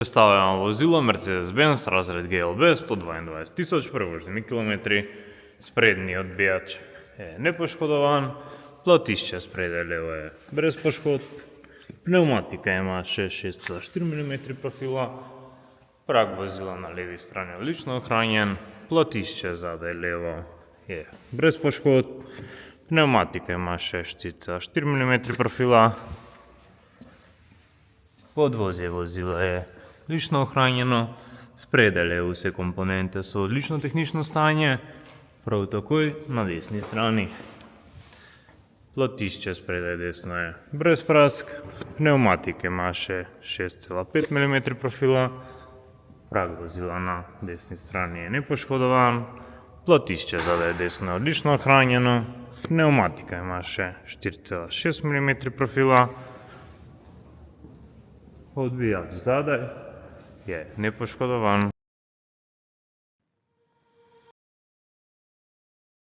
Predstavljamo vozilo Mercedes-Benz razred GLB 122 000 prevoženi kilometri. Sprednji odbijač je nepoškodovan, platišče spredaj levo je brez poškodb, pneumatika ima še 6,4 mm profila, prag vozila na levi strani odlično ohranjen, platišče zadaj levo je brez poškodb, pneumatika ima še 4,4 mm profila, podvozje vozila je odlično ohranjeno, spredaj levo vse komponente so odlično tehnično stanje, prav takoj na desni strani. Platišče spredaj desno je brez prask, pneumatike ima še 6,5 mm profila, prag vozila na desni strani je nepoškodovan, platišče zadaj desno je odlično ohranjeno, pneumatika ima še 4,6 mm profila, odbijač zadaj je nepoškodovan.